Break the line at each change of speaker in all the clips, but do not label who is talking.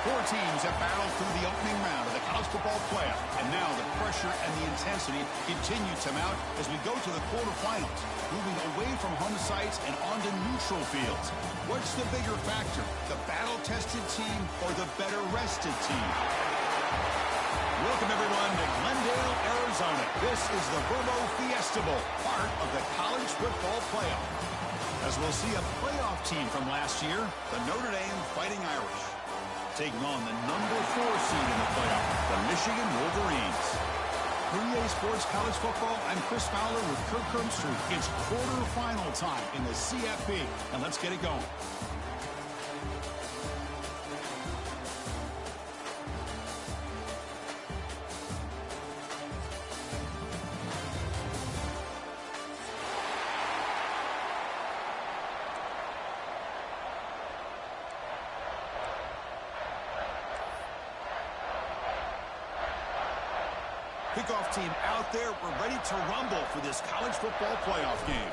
Four teams have battled through the opening round of the college football playoff, and now the pressure and the intensity continue to mount as we go to the quarterfinals, moving away from home sites and onto neutral fields. What's the bigger factor, the battle-tested team or the better-rested team? Welcome, everyone, to Glendale, Arizona. This is the Verbo Fiesta Bowl, part of the college football playoff. As we'll see a playoff team from last year, the Notre Dame Fighting Irish, taking on the number 4 seed in the playoff, the Michigan Wolverines. For EA Sports College Football, I'm Chris Fowler with Kirk Herbstreit. It's quarterfinal time in the CFP, and let's get it going. Kickoff team out there. We're ready to rumble for this college football playoff game.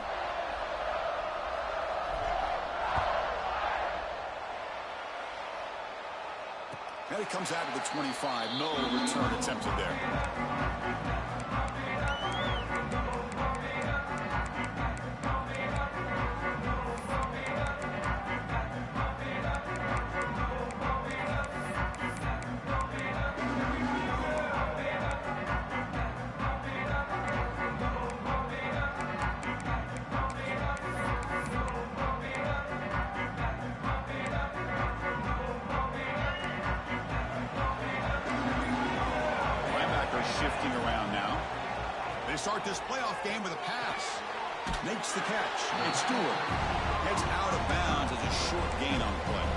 And it comes out of the 25. No return attempted there. Shifting around now. They start this playoff game with a pass. Makes the catch. It's Stewart. Heads out of bounds as a short gain on the play.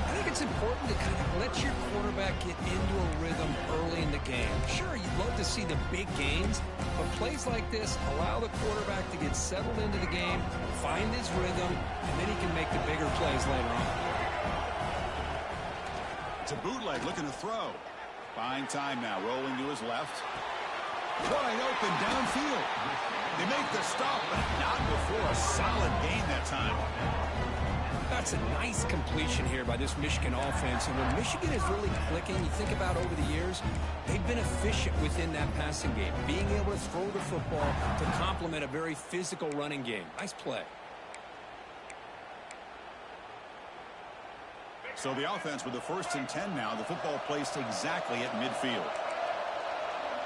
I think it's important to kind of let your quarterback get into a rhythm early in the game. Sure, you'd love to see the big gains, but plays like this allow the quarterback to get settled into the game, find his rhythm, and then he can make the bigger plays later on.
It's a bootleg looking to throw. Fine time now, rolling to his left. Wide open downfield. They make the stop, but not before a solid gain that time.
That's a nice completion here by this Michigan offense. And when Michigan is really clicking, you think about over the years, they've been efficient within that passing game, being able to throw the football to complement a very physical running game. Nice play.
So the offense with the 1st and 10 now. The football placed exactly at midfield.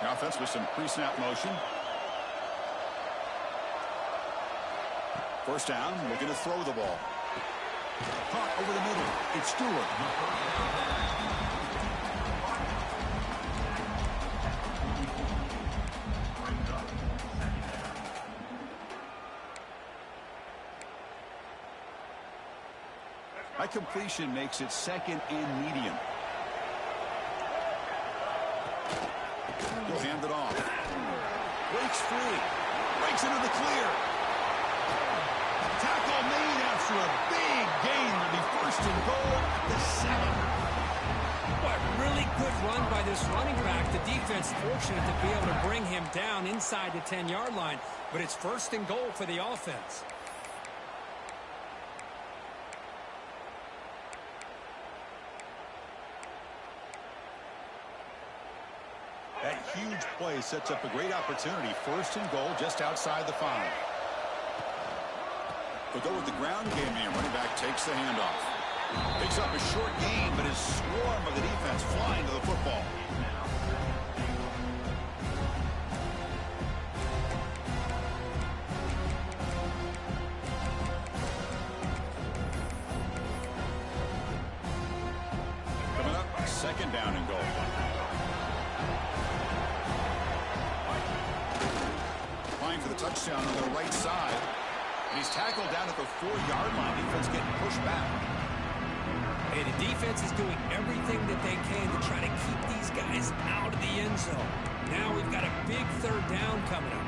The offense with some pre-snap motion. First down, looking to throw the ball. Caught over the middle. It's Stewart. That completion makes it 2nd and medium. He'll hand it off. Breaks free. Breaks into the clear. Tackle made after a big gain. Will be 1st and goal at the 7.
What really good run by this running back. The defense fortunate to be able to bring him down inside the 10-yard line. But it's 1st and goal for the offense.
That huge play sets up a great opportunity. 1st and goal just outside the 5. They'll go with the ground game here. Running back takes the handoff. Picks up a short gain, but is swarmed by the defense flying to the football. Coming up, 2nd down and goal. For the touchdown on the right side. And he's tackled down at the 4-yard line. Defense getting pushed back.
Hey, the defense is doing everything that they can to try to keep these guys out of the end zone. Now we've got a big 3rd down coming up.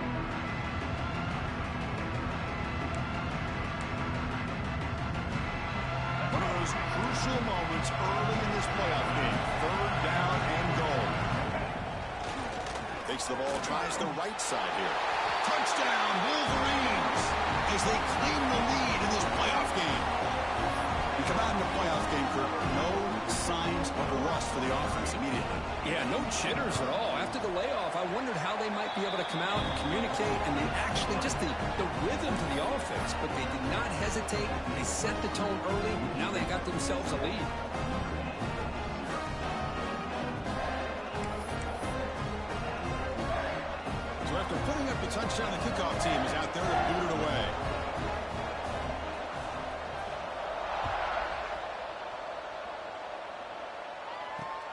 One of those crucial moments early in this playoff game. 3rd down and goal. Takes the ball, tries the right side here. Touchdown, Wolverines, as they claim the lead in this playoff game. We come out in the playoff game, Kirk, no signs of a the offense immediately.
Yeah, no jitters at all. After the layoff, I wondered how they might be able to come out and communicate and they actually just the rhythm to the offense. But they did not hesitate. They set the tone early. Now they got themselves a lead.
So after putting up the touchdown, the kickoff team is out there to boot it away.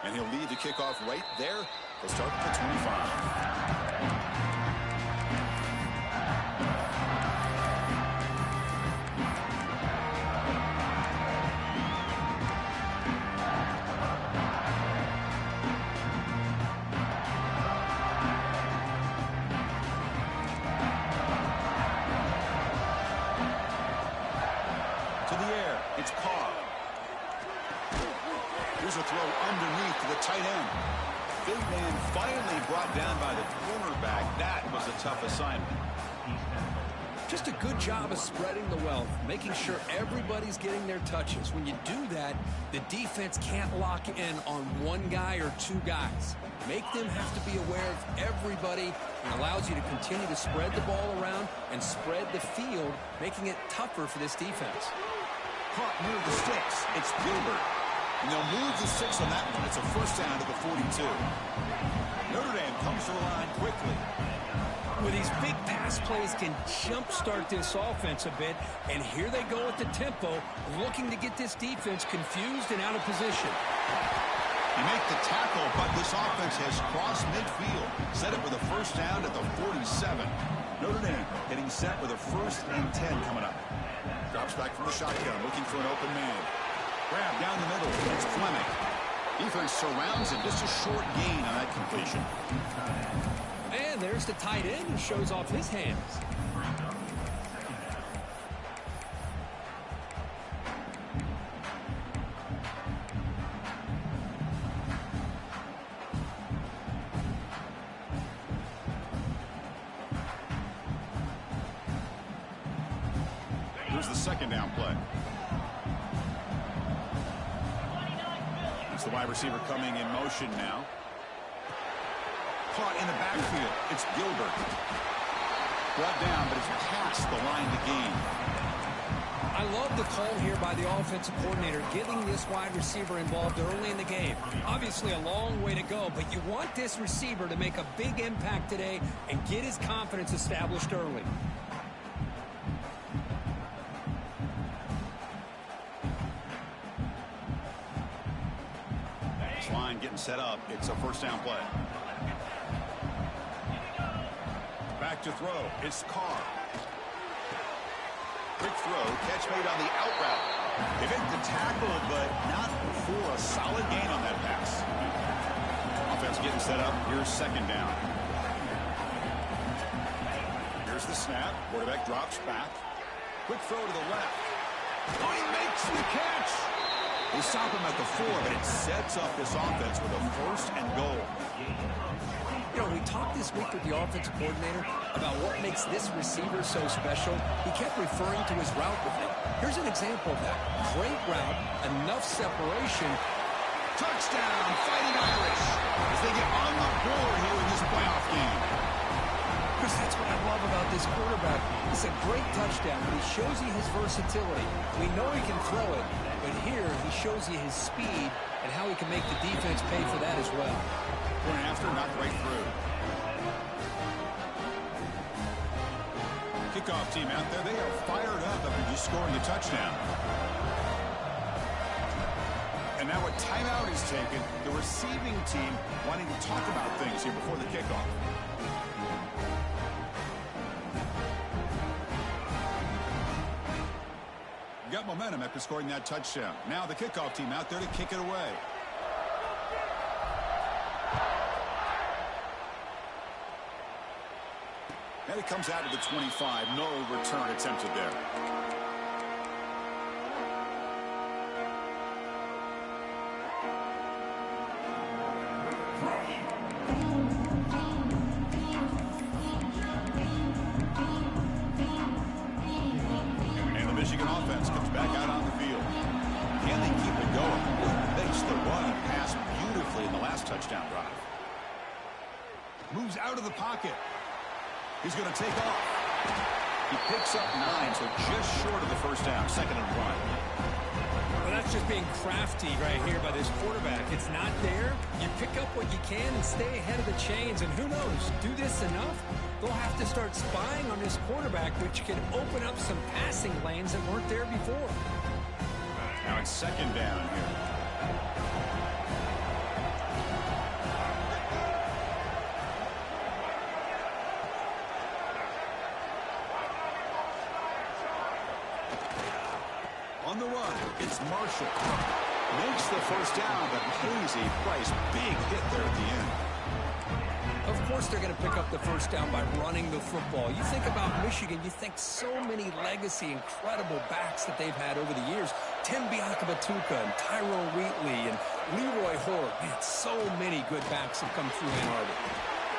And he'll lead the kickoff right there. He'll start at the 25. To the air, it's Carr. Here's a throw underneath to the tight end. Big man finally brought down by the cornerback. That was a tough assignment.
Just a good job of spreading the wealth, making sure everybody's getting their touches. When you do that, the defense can't lock in on one guy or two guys. Make them have to be aware of everybody and allows you to continue to spread the ball around and spread the field, making it tougher for this defense.
Caught near the sticks. It's Gilbert. And they'll move the 6 on that one. It's a first down to the 42. Notre Dame comes to the line quickly.
With these big pass plays can jumpstart this offense a bit. And here they go at the tempo, looking to get this defense confused and out of position.
You make the tackle, but this offense has crossed midfield. Set it with a first down at the 47. Notre Dame getting set with a 1st and 10 coming up. Drops back from the shotgun, looking for an open man. Grab down the middle. It's Fleming. Defense surrounds him. Just a short gain on that completion.
And there's the tight end who shows off his hands.
Here's the second down play. It's the wide receiver coming in motion now. Caught in the backfield. It's Gilbert. Brought down, but it's past the line to gain.
I love the call here by the offensive coordinator, getting this wide receiver involved early in the game. Obviously a long way to go, but you want this receiver to make a big impact today and get his confidence established early.
This line getting set up. It's a first down play. Back to throw. It's Carr. Quick throw. Catch made on the out route. They make the tackle, but not for a solid gain on that pass. Offense getting set up. Here's second down. Here's the snap. Quarterback drops back. Quick throw to the left. Oh, he makes the catch. They stop him at the 4, but it sets up this offense with a 1st and goal.
You know, we talked this week with the offensive coordinator about what makes this receiver so special. He kept referring to his route with him. Here's an example of that. Great route, enough separation.
Touchdown, Fighting Irish, as they get on the board here in this playoff game.
Chris, that's what I love about this quarterback. It's a great touchdown, but he shows you his versatility. We know he can throw it, but here he shows you his speed and how he can make the defense pay for that as well.
Going after, knocked right through. Kickoff team out there, they are fired up after just scoring a touchdown. And now a timeout is taken. The receiving team wanting to talk about things here before the kickoff. Got momentum after scoring that touchdown. Now the kickoff team out there to kick it away. And it comes out to the 25. No return attempted there. And the Michigan offense comes back out on the field. Can they keep it going? Makes the run and pass beautifully touchdown drive. Moves out of the pocket. He's going to take off. He picks up 9, so just short of the first down, 2nd and 1.
Well, that's just being crafty right here by this quarterback. It's not there. You pick up what you can and stay ahead of the chains. And who knows, do this enough, they'll have to start spying on this quarterback, which can open up some passing lanes that weren't there before.
Now it's 2nd down here. On the run, it's Marshall. Makes the first down, but pays a price. Big hit there at the end.
Of course they're going to pick up the first down by running the football. You think about Michigan, you think so many legacy, incredible backs that they've had over the years. Tim Biakabatuka and Tyrone Wheatley and Leroy Horde. Man, so many good backs have come through Ann Arbor.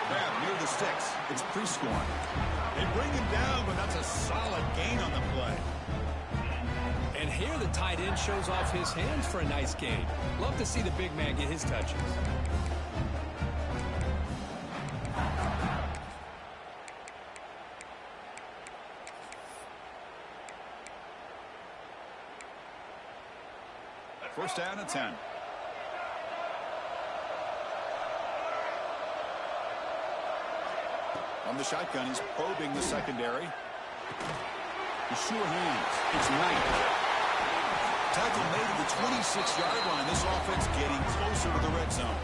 Grab near the sticks. It's Prescorn. They bring him down, but that's a solid gain on the play.
And here the tight end shows off his hands for a nice gain. Love to see the big man get his touches.
First down and 10. On the shotgun, he's probing the secondary. The sure hands. It's Knight. Tackle made at the 26-yard line. This offense getting closer to the red zone.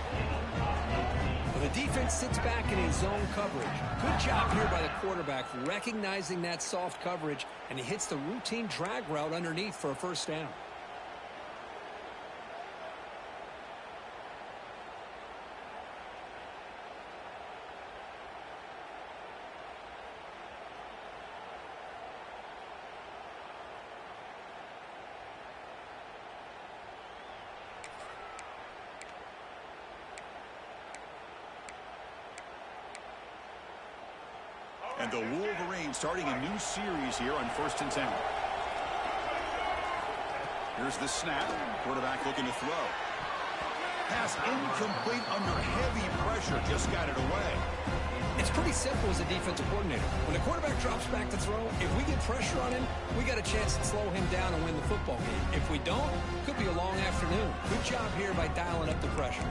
Well, the defense sits back in his zone coverage. Good job here by the quarterback recognizing that soft coverage, and he hits the routine drag route underneath for a first down.
And the Wolverines starting a new series here on 1st and 10. Here's the snap. Quarterback looking to throw. Pass incomplete under heavy pressure. Just got it away.
It's pretty simple as a defensive coordinator. When the quarterback drops back to throw, if we get pressure on him, we got a chance to slow him down and win the football game. If we don't, it could be a long afternoon. Good job here by dialing up the pressure.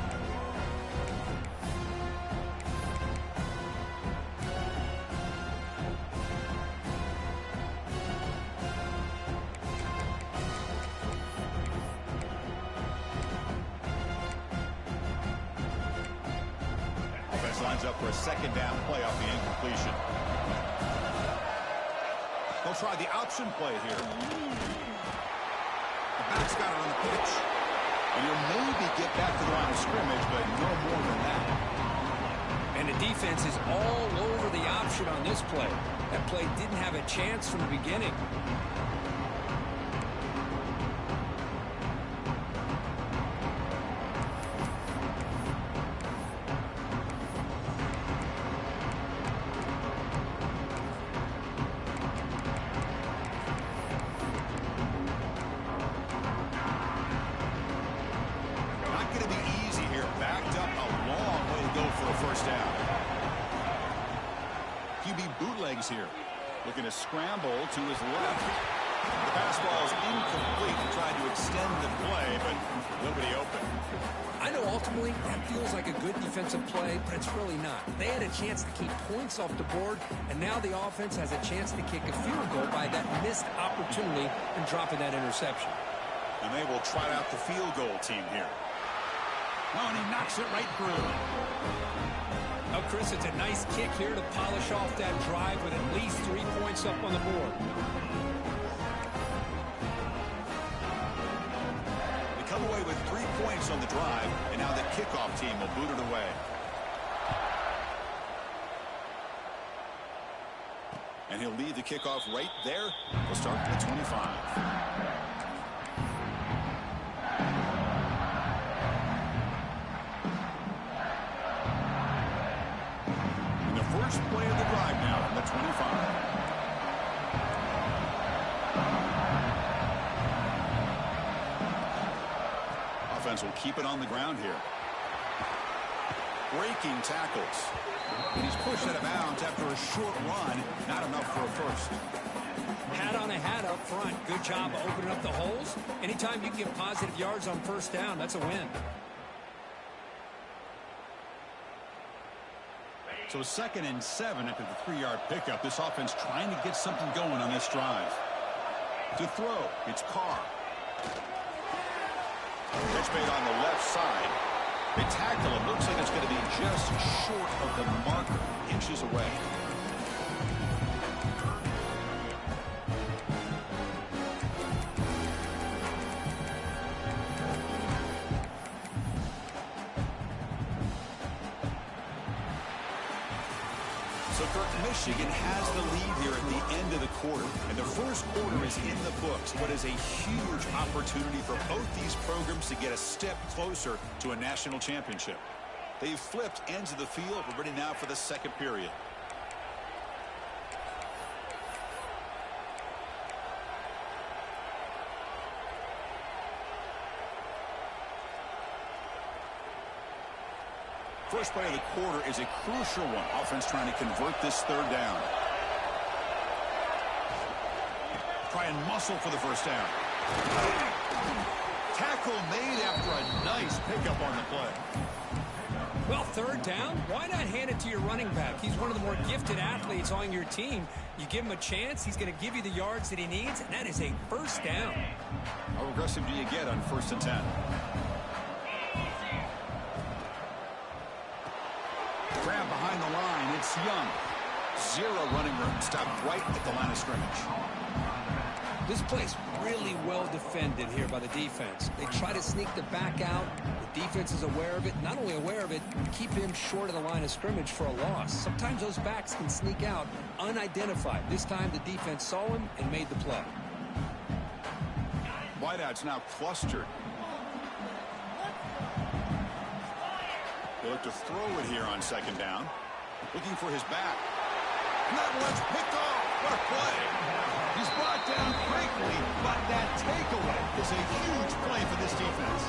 Lines up for a 2nd down play off the incompletion. They'll try the option play here. The back's got it on the pitch. And he'll maybe get back to the line of scrimmage, but no more than that.
And the defense is all over the option on this play. That play didn't have a chance from the beginning. Here.
Looking to scramble to his left. The pass ball is incomplete. He tried to extend the play, but nobody open.
I know ultimately that feels like a good defensive play, but it's really not. They had a chance to keep points off the board, and now the offense has a chance to kick a field goal by that missed opportunity and dropping that interception.
And they will trot out the field goal team here. Oh, and he knocks it right through.
Oh, Chris, it's a nice kick here to polish off that drive with at least 3 points up on the board.
They come away with 3 points on the drive, and now the kickoff team will boot it away. And he'll lead the kickoff right there. We'll start at the 25. First play of the drive now from the 25. Offense will keep it on the ground here. breaking tackles. And he's pushed out of bounds after a short run. Not enough for a first.
Hat on a hat up front. Good job of opening up the holes. Anytime you can get positive yards on first down, that's a win.
So 2nd and 7 after the 3-yard pickup. This offense trying to get something going on this drive. To throw, it's Carr. Catch made on the left side. They tackle him. Looks like it's going to be just short of the marker, inches away. So Michigan has the lead here at the end of the quarter. And the first quarter is in the books. What is a huge opportunity for both these programs to get a step closer to a national championship. They've flipped ends of the field. We're ready now for the second period. First play of the quarter is a crucial one. Offense trying to convert this third down. Try and muscle for the first down. Tackle made after a nice pickup on the play.
Well, third down, why not hand it to your running back? He's one of the more gifted athletes on your team. You give him a chance, he's going to give you the yards that he needs, and that is a first down.
How aggressive do you get on 1st and 10? Grab behind the line. It's Young. 0 running room. Stopped right at the line of scrimmage.
This play's really well defended here by the defense. They try to sneak the back out. The defense is aware of it. Not only aware of it, keep him short of the line of scrimmage for a loss. Sometimes those backs can sneak out unidentified. This time the defense saw him and made the play.
Wideout's now clustered. They look to throw it here on 2nd down. Looking for his back. And that one's picked off. What a play. He's brought down quickly, but that takeaway is a huge play for this defense.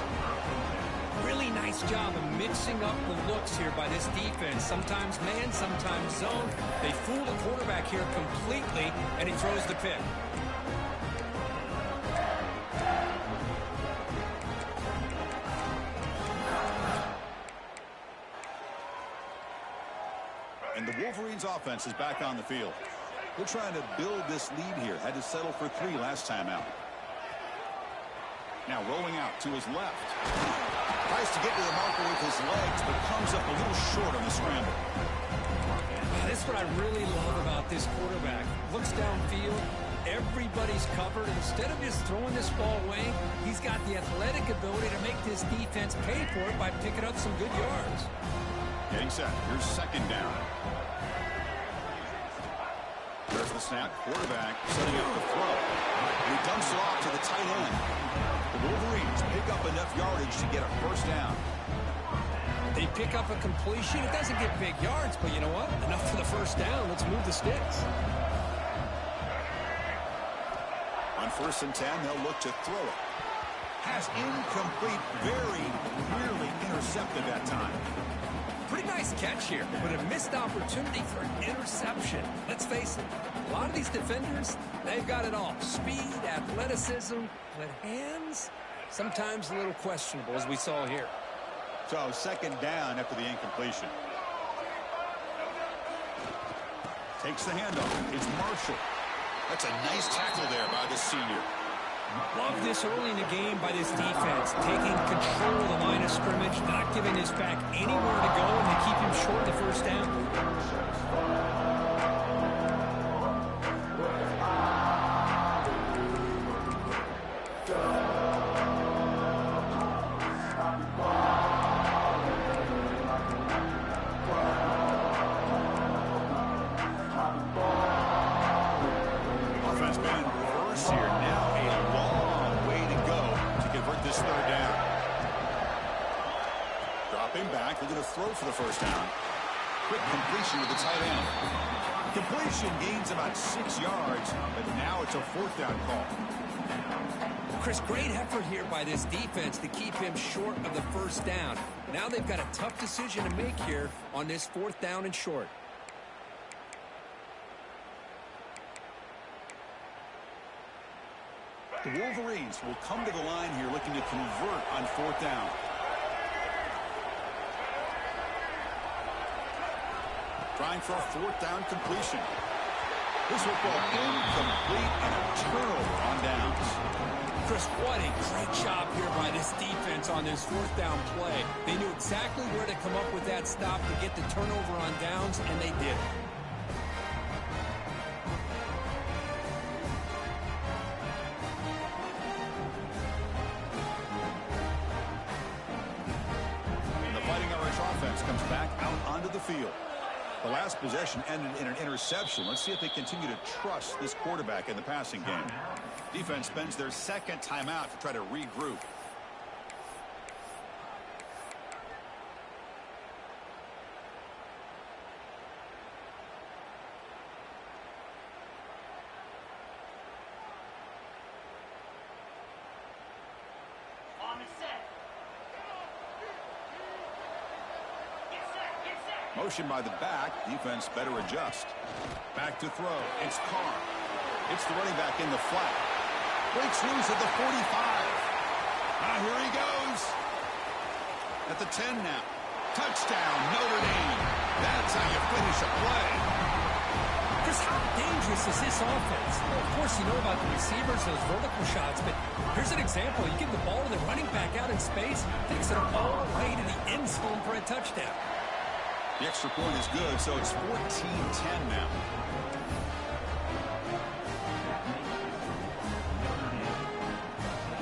Really nice job of mixing up the looks here by this defense. Sometimes man, sometimes zone. They fool the quarterback here completely, and he throws the pick.
And the Wolverines offense is back on the field. They're trying to build this lead here. Had to settle for 3 last time out. Now rolling out to his left. Tries to get to the marker with his legs, but comes up a little short on the scramble.
That's what I really love about this quarterback. Looks downfield. Everybody's covered. Instead of just throwing this ball away, he's got the athletic ability to make this defense pay for it by picking up some good yards.
Getting set. Here's 2nd down. There's the snap. Quarterback setting up the throw. And he dumps it off to the tight end. The Wolverines pick up enough yardage to get a first down.
They pick up a completion. It doesn't get big yards, but you know what? Enough for the first down. Let's move the sticks.
On 1st and 10, they'll look to throw it. Pass incomplete. Very nearly intercepted that time.
Pretty nice catch here, but a missed opportunity for an interception. Let's face it, a lot of these defenders, they've got it all. Speed, athleticism, but hands, sometimes a little questionable, as we saw here.
So 2nd down after the incompletion. Takes the handoff. It's Marshall. That's a nice tackle there by the senior.
Love this early in the game by this defense, taking control of the line of scrimmage, not giving his back anywhere to go, and they keep him short of the first down.
Offense been reverse here. Now a long way to go to convert this 3rd down. Dropping back, looking to throw for the first down. quick completion with the tight end. Completion gains about 6 yards, but now it's a 4th down call.
Chris, great effort here by this defense to keep him short of the 1st down. Now they've got a tough decision to make here on this 4th down and short.
The Wolverines will come to the line here looking to convert on 4th down. Trying for a 4th down completion. This will fall incomplete and a turnover on downs.
Chris, what a great job here by this defense on this 4th down play. They knew exactly where to come up with that stop to get the turnover on downs, and they did.
And the Fighting Irish offense comes back out onto the field. The last possession ended in an interception. Let's see if they continue to trust this quarterback in the passing game. Defense spends their 2nd timeout to try to regroup. Motion by the back. Defense better adjust. Back to throw. It's Carr. It's the running back in the flat. Breaks loose at the 45. Here he goes. At the 10 now. Touchdown, Notre Dame. That's how you finish a play.
Chris, how dangerous is this offense? Well, of course, you know about the receivers, those vertical shots, but here's an example. You give the ball to the running back out in space, takes it all the way to the end zone for a touchdown.
The extra point is good, so it's 14-10 now.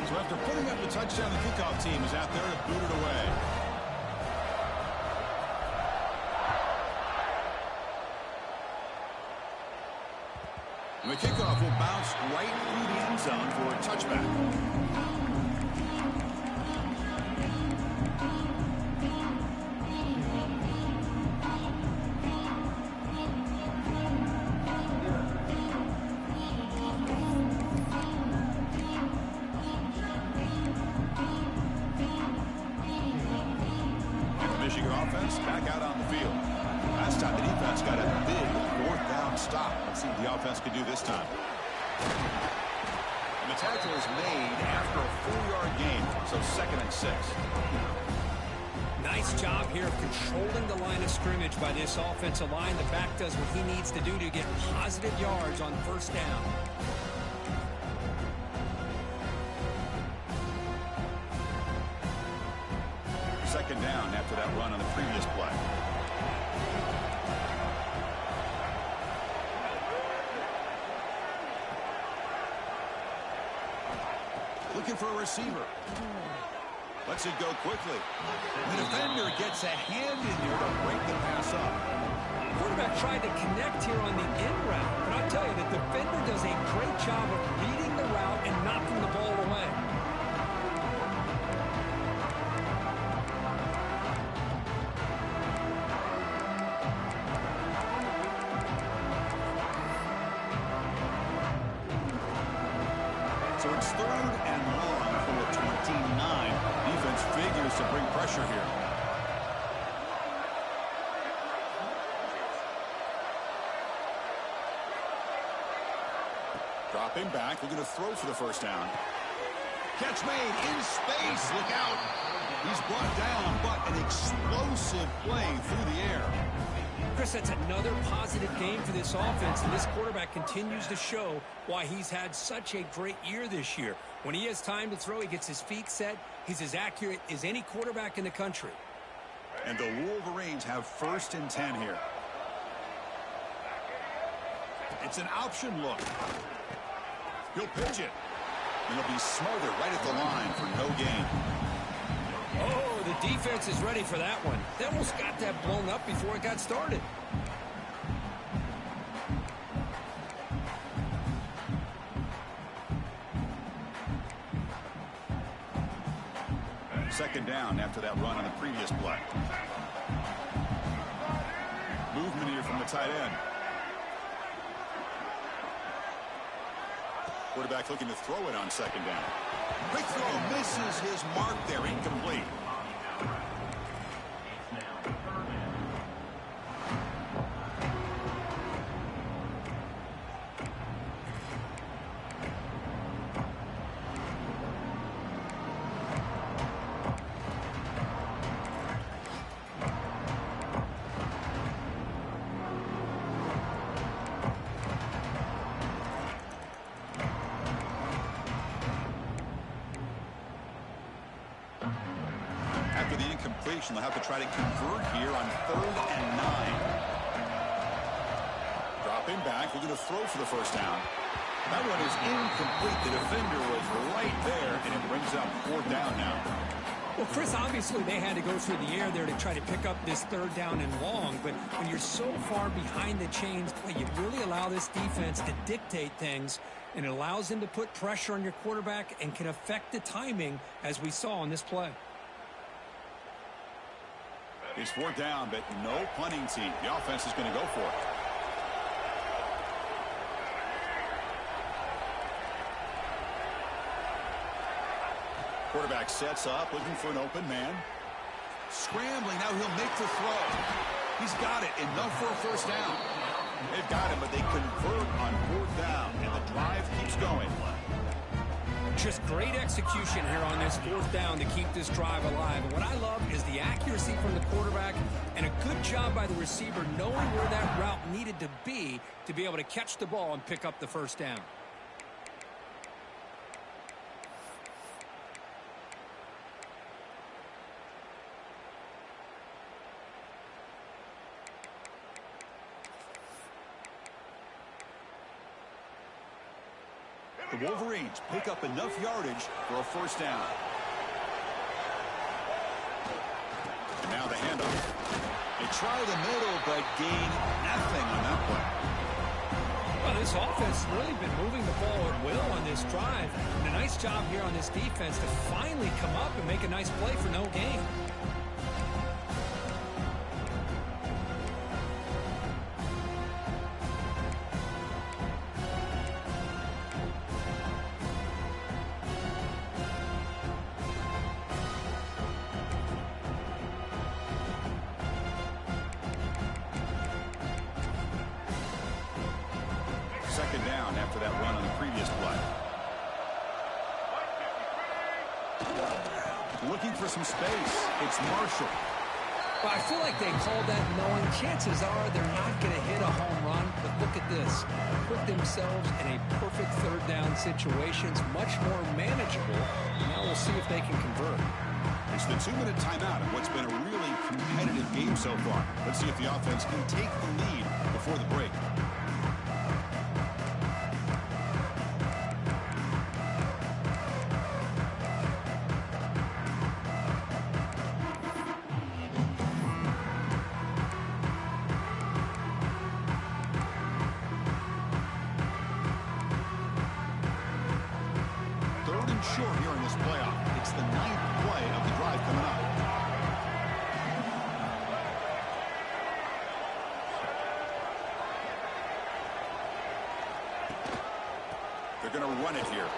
So after putting up the touchdown, the kickoff team is out there to boot it away. And the kickoff will bounce right through the end zone for a touchback. Michigan offense back out on the field. Last time the defense got a big 4th down stop. Let's see what the offense can do this time. And the tackle is made after a 4-yard gain, so 2nd and 6.
Nice job here of controlling the line of scrimmage by this offensive line. The back does what he needs to do to get positive yards on 1st down.
2nd down after that run on the previous play. Looking for a receiver. Lets it go quickly. The defender gets a hand in there to break the pass up.
The quarterback tried to connect here on the in route, but I'll tell you, the defender does a great job of reading the route and knocking the ball away.
So it's 3rd and long for 29. Defense figures to bring pressure here. Dropping back, looking to throw for the 1st down. Catch made in space. Look out. He's brought down, but an explosive play through the air.
Chris, that's another positive game for this offense, and this quarterback continues to show why he's had such a great year this year. When he has time to throw, he gets his feet set. He's as accurate as any quarterback in the country.
And the Wolverines have 1st and 10 here. It's an option look. He'll pitch it. And he'll be smothered right at the line for no gain.
Oh, the defense is ready for that one. They almost got that blown up before it got started.
Second down after that run on the previous play. Movement here from the tight end. Quarterback looking to throw it on second down. Quick throw, misses his mark there, incomplete. After the incompletion, they'll have to try to convert here on 3rd and 9. Dropping back, looking to throw for the first down. That one is incomplete. The defender was right there, and it brings up 4th down now.
Well, Chris, obviously they had to go through the air there to try to pick up this 3rd down and long, but when you're so far behind the chains, you really allow this defense to dictate things, and it allows them to put pressure on your quarterback and can affect the timing, as we saw on this play.
It's 4th down, but no punting team. The offense is going to go for it. Quarterback sets up, looking for an open man. Scrambling, now he'll make the throw. He's got it, enough for a first down. They've got him, but they convert on 4th down, and the drive keeps going.
Just great execution here on this 4th down to keep this drive alive. And what I love is the accuracy from the quarterback and a good job by the receiver knowing where that route needed to be able to catch the ball and pick up the first down.
The Wolverines pick up enough yardage for a first down. And now the handoff. They try the middle, but gain nothing on that play.
Well, this offense has really been moving the ball at will on this drive. And a nice job here on this defense to finally come up and make a nice play for no gain.
Second down after that run on the previous play. Looking for some space. It's Marshall.
Well, I feel like they called that knowing chances are they're not going to hit a home run. But look at this. Put themselves in a perfect 3rd down situation. It's much more manageable. Now we'll see if they can convert.
It's the 2-minute timeout of what's been a really competitive game so far. Let's see if the offense can take the lead before the break. Short here in this playoff. It's the 9th play of the drive coming up. They're going to run it here.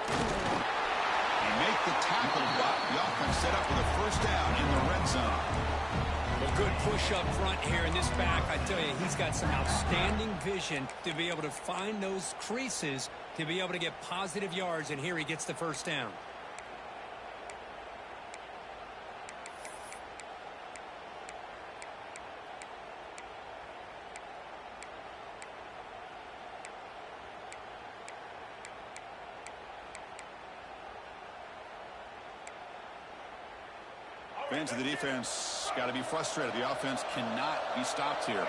They make the tackle, but the offense set up with a first down in the red zone.
Well, good push up front here in this back. I tell you, he's got some outstanding vision to be able to find those creases to be able to get positive yards, and here he gets the first down.
Fans of the defense got to be frustrated. The offense cannot be stopped here.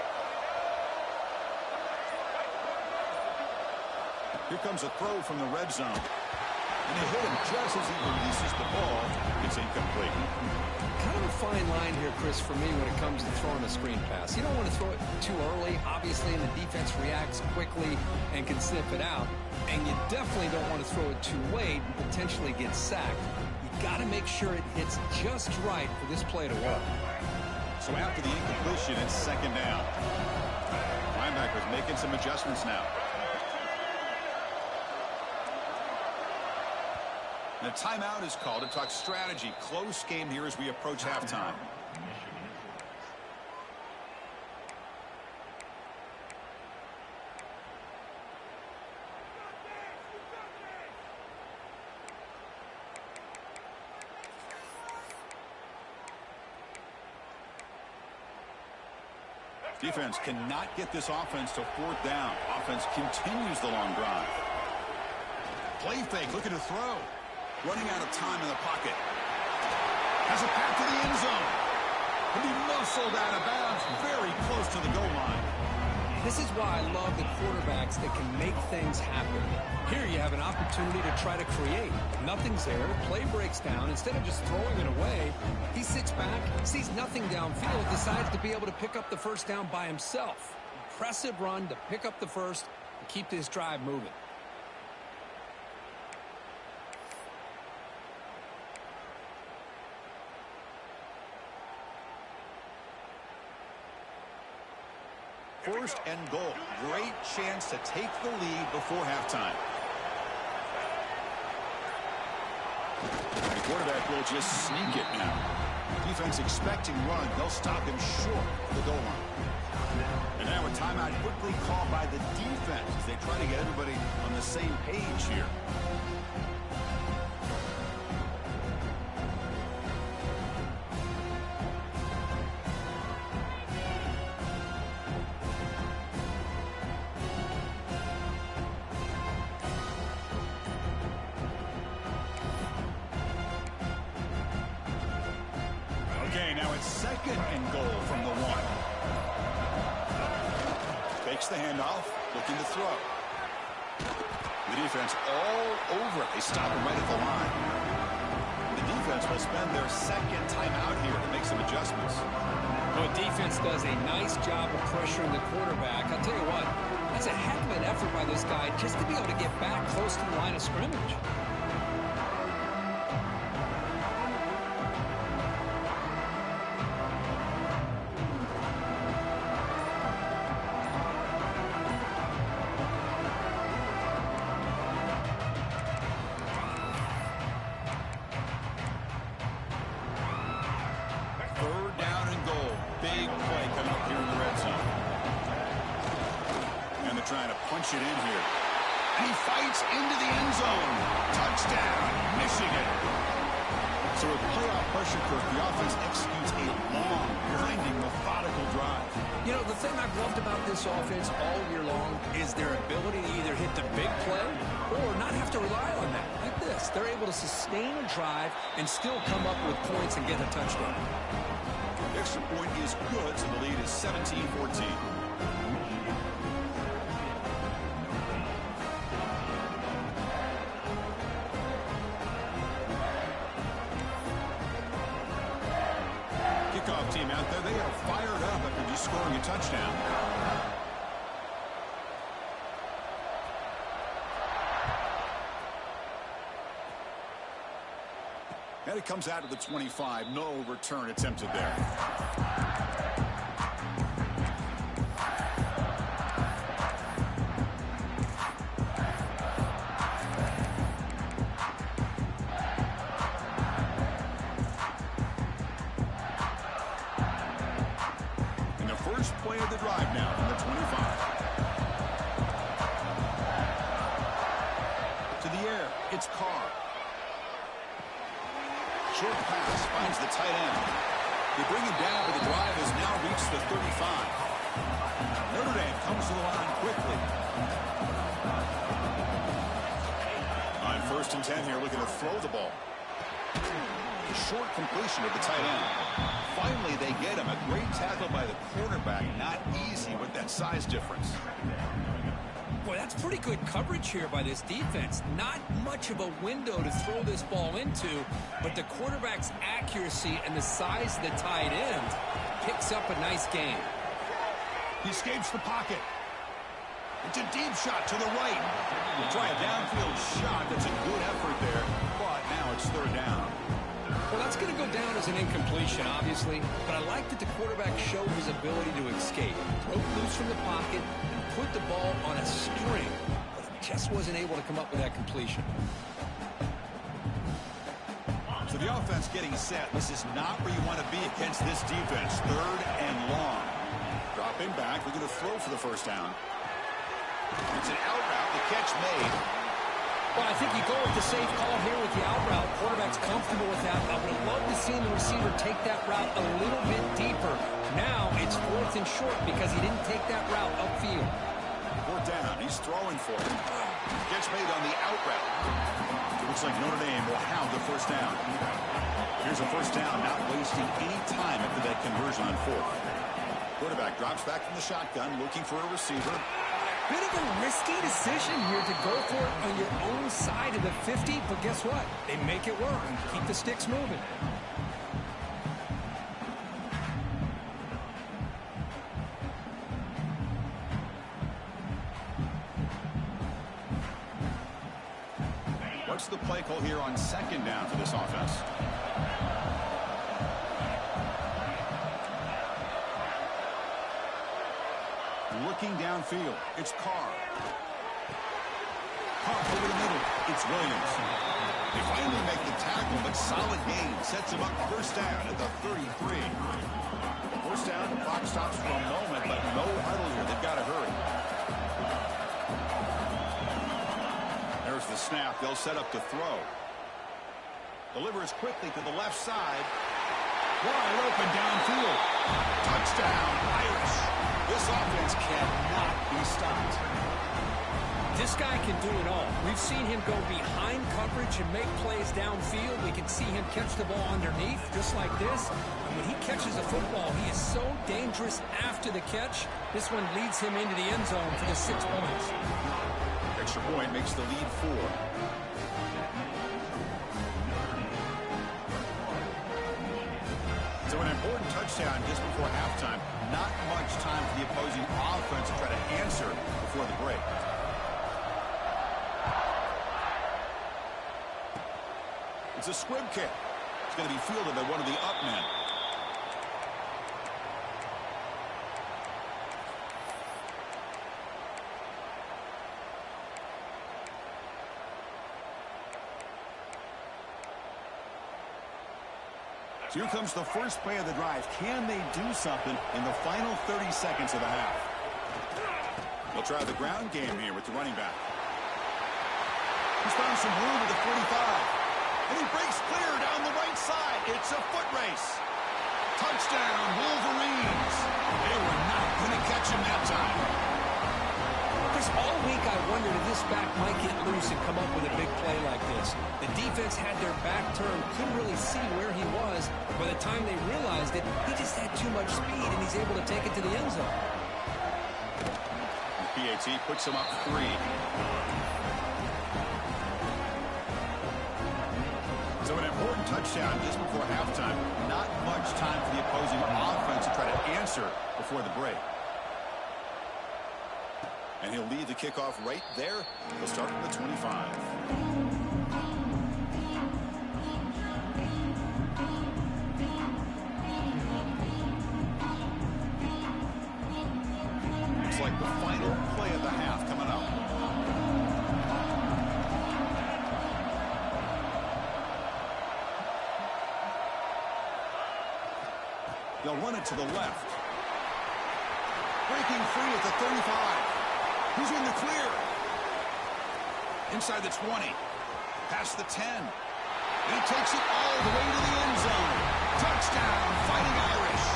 Here comes a throw from the red zone. And they hit him just as he releases the ball. It's incomplete.
Kind of a fine line here, Chris, for me when it comes to throwing a screen pass. You don't want to throw it too early, obviously, and the defense reacts quickly and can sniff it out. And you definitely don't want to throw it too late and potentially get sacked. You got to make sure it hits just right for this play to work.
So after the incompletion, it's second down. Linebackers making some adjustments now. And a timeout is called to talk strategy. Close game here as we approach halftime. Defense cannot get this offense to fourth down. Offense continues the long drive. Play fake, looking to throw. Running out of time in the pocket. Has a path to the end zone. And he muscled out of bounds very close to the goal line.
This is why I love the quarterbacks that can make things happen. Here you have an opportunity to try to create. Nothing's there. Play breaks down. Instead of just throwing it away, he sits back, sees nothing downfield, decides to be able to pick up the first down by himself. Impressive run to pick up the first and keep this drive moving.
First and goal. Great chance to take the lead before halftime. The quarterback will just sneak it now. Defense expecting run. They'll stop him short of the goal line. And now a timeout quickly called by the defense as they try to get everybody on the same page here. Okay, now it's second and goal from the one. Fakes the handoff, looking to throw. The defense all over it. They stop him right at the line. The defense will spend their second timeout here to make some adjustments.
Well, defense does a nice job of pressuring the quarterback. I'll tell you what, that's a heck of an effort by this guy just to be able to get back close to the line of scrimmage.
Trying to punch it in here. And he fights into the end zone. Touchdown, Michigan. So with playoff pressure curve, the offense executes a long, grinding, methodical drive.
You know, the thing I've loved about this offense all year long is their ability to either hit the big play or not have to rely on that. Like this, they're able to sustain a drive and still come up with points and get a touchdown.
The extra point is good, so the lead is 17-14. Team out there, they are fired up after just scoring a touchdown. And it comes out to the 25. No return attempted there. First play of the drive now from the 25. To the air, it's Carr. Short pass finds the tight end. They bring him down, but the drive has now reached the 35. Notre Dame comes to the line quickly. On 1st and 10 here, looking to throw the ball. Short completion of the tight end. Finally, they get him. A great tackle by the quarterback. Not easy with that size difference.
Boy, that's pretty good coverage here by this defense. Not much of a window to throw this ball into, but the quarterback's accuracy and the size of the tight end picks up a nice gain.
He escapes the pocket. It's a deep shot to the right. We'll try a downfield shot. That's a good effort there, but now it's third down.
Well, that's going to go down as an incompletion, obviously, but I like that the quarterback showed his ability to escape, broke loose from the pocket, and put the ball on a string, but he just wasn't able to come up with that completion.
So the offense getting set. This is not where you want to be against this defense. 3rd and long. Dropping back. We're going to throw for the first down. It's an out route. The catch made.
Well, I think you go with the safe call here with the out route. Quarterback's comfortable with that. I would have loved to see the receiver take that route a little bit deeper. Now it's 4th and short because he didn't take that route upfield.
4th down. He's throwing for it. Catch made on the out route. Looks like Notre Dame will have the first down. Here's a first down, not wasting any time after that conversion on 4th. Quarterback drops back from the shotgun, looking for a receiver.
Bit of a risky decision here to go for it on your own side of the 50, but guess what? They make it work and keep the sticks moving.
What's the play call here on 2nd down for this offense? Looking downfield, it's Carr. Carr over the middle, it's Williams. They finally make the tackle, but solid gain sets him up first down at the 33. First down, the clock stops for a moment, but no huddle here. They've got to hurry. There's the snap. They'll set up to throw. Delivers quickly to the left side. Wide open downfield. Touchdown, Irish. This offense cannot be stopped.
This guy can do it all. We've seen him go behind coverage and make plays downfield. We can see him catch the ball underneath, just like this. And when he catches a football, he is so dangerous after the catch. This one leads him into the end zone for the 6 points.
Extra point makes the lead 4. So an important touchdown just before halftime. Not much time for the opposing offense to try to answer before the break. It's a squib kick. It's going to be fielded by one of the up men. So here comes the first play of the drive. Can they do something in the final 30 seconds of the half? They'll try the ground game here with the running back. He's found some room at the 45. And he breaks clear down the right side. It's a foot race. Touchdown, Wolverines. They were not going to catch him that time.
Because all week I wondered if this back might get loose and come up with a big play like this. The defense had their back turned, couldn't really see where he was. By the time they realized it, he just had too much speed, and he's able to take it to the end zone.
The PAT puts him up 3. So an important touchdown just before halftime. Not much time for the opposing offense to try to answer before the break. And he'll lead the kickoff right there. He'll start from the 25. Looks like the final play of the half coming up. They'll run it to the left. Breaking free at the 35. He's in the clear. Inside the 20. Past the 10. And he takes it all the way to the end zone. Touchdown, Fighting Irish.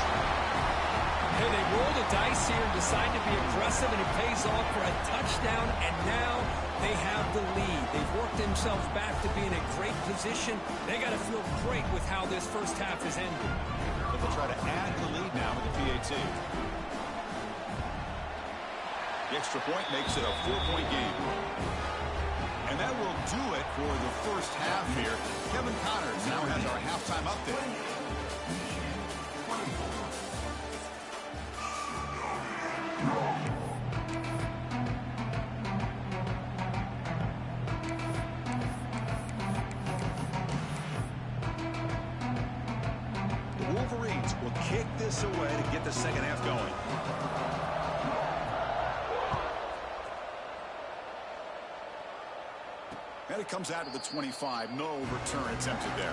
Hey, they roll the dice here and decide to be aggressive, and it pays off for a touchdown, and now they have the lead. They've worked themselves back to be in a great position. They got to feel great with how this first half has ended.
But they'll try to add the lead now with the PAT. The extra point makes it a 4-point game. And that will do it for the first half here. Kevin Connors now has our halftime update. will kick this away to get the second half going. And it comes out to the 25. No return attempted there.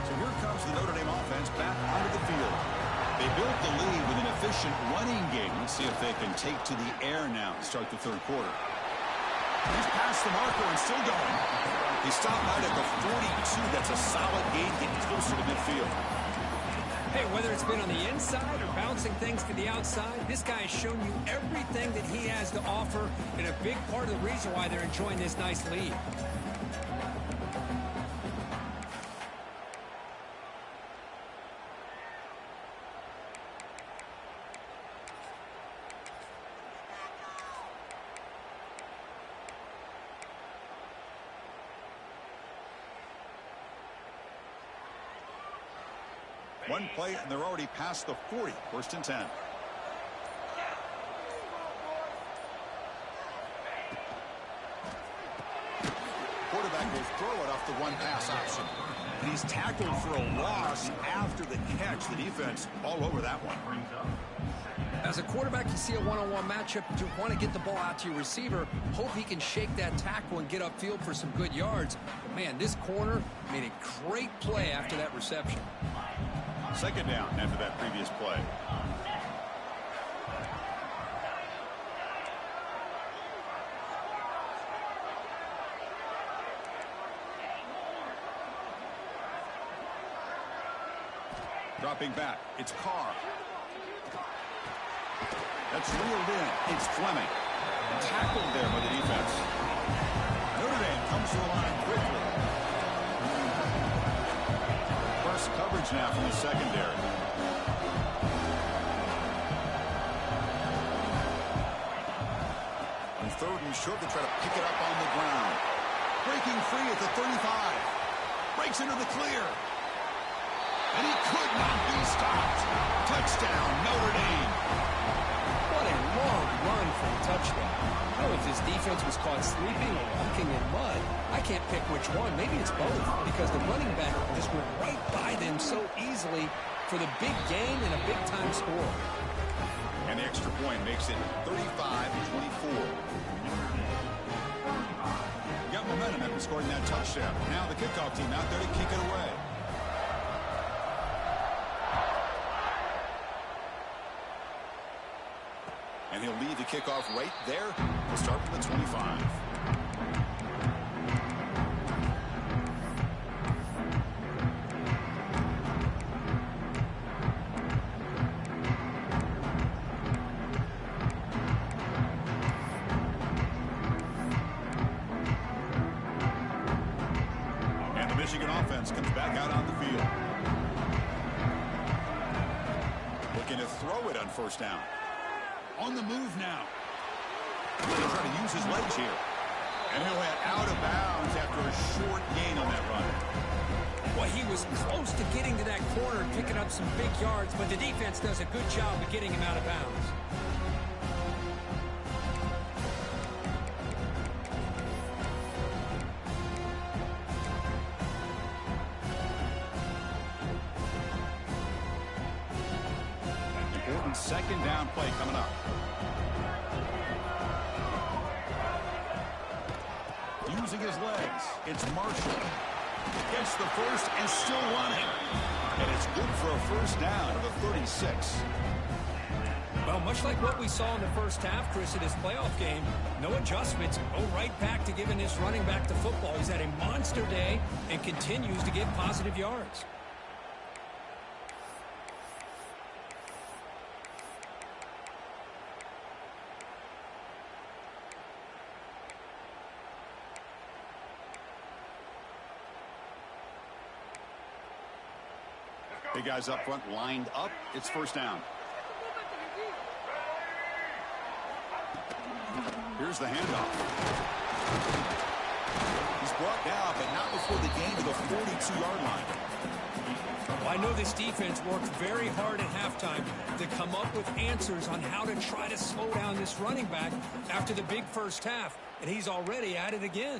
So here comes the Notre Dame offense back onto the field. They built the lead with an efficient running game. Let's see if they can take to the air now to start the third quarter. He's past the marker and still going. He stopped right at the 42. That's a solid gain, getting closer to midfield.
Hey, whether it's been on the inside or bouncing things to the outside, this guy has shown you everything that he has to offer, and a big part of the reason why they're enjoying this nice lead.
One play, and they're already past the 40. First and 10. Quarterback will throw it off the one-pass option. And he's tackled for a loss after the catch. The defense all over that one.
As a quarterback, you see a one-on-one matchup. You want to get the ball out to your receiver. Hope he can shake that tackle and get upfield for some good yards. But, man, this corner made a great play after that reception.
Second down after that previous play. Dropping back, it's Carr. That's reeled in. It's Fleming. Tackled there by the defense. Notre Dame comes to the line quickly. First coverage now from the secondary. And third and short, they try to pick it up on the ground. Breaking free at the 35. Breaks into the clear. And he could not be stopped. Touchdown, Notre Dame.
What a long run for a touchdown. I don't know if his defense was caught sleeping or walking in mud. I can't pick which one. Maybe it's both, because the running back just went right by them so easily for the big gain and a big-time score.
And the extra point makes it 35-24. Got momentum after scoring that touchdown. Now the kickoff team out there to kick it away. And he'll lead the kickoff right there. We'll start from the 25. And the Michigan offense comes back out on the field. Looking to throw it on first down. On the move now. He'll try to use his legs here. And he'll head out of bounds after a short gain on that run.
Well, he was close to getting to that corner and picking up some big yards, but the defense does a good job of getting him out of bounds.
Important second down play coming up. Using his legs, it's Marshall. Gets the first and still running. And it's good for a first down to the 36.
Well, much like what we saw in the first half, Chris, in this playoff game, no adjustments. Go right back to giving this running back to football. He's had a monster day and continues to get positive yards.
Big guys up front lined up. It's first down. Here's the handoff. He's brought down, but not before the gain to the 42-yard line.
I know this defense worked very hard at halftime to come up with answers on how to try to slow down this running back after the big first half, and he's already at it again.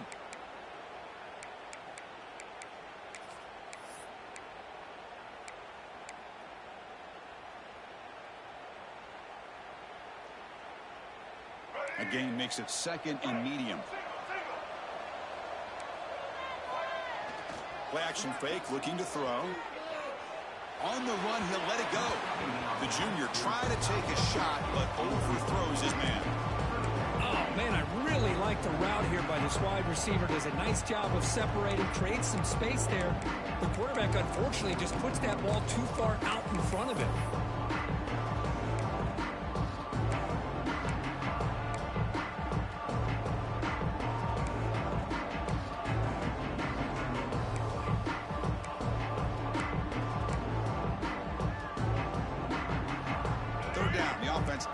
A gain makes it 2nd and medium. Play action fake, looking to throw. On the run, he'll let it go. The junior tried to take a shot, but overthrows his man.
Oh, man, I really like the route here by this wide receiver. Does a nice job of separating, creates some space there. The quarterback, unfortunately, just puts that ball too far out in front of him.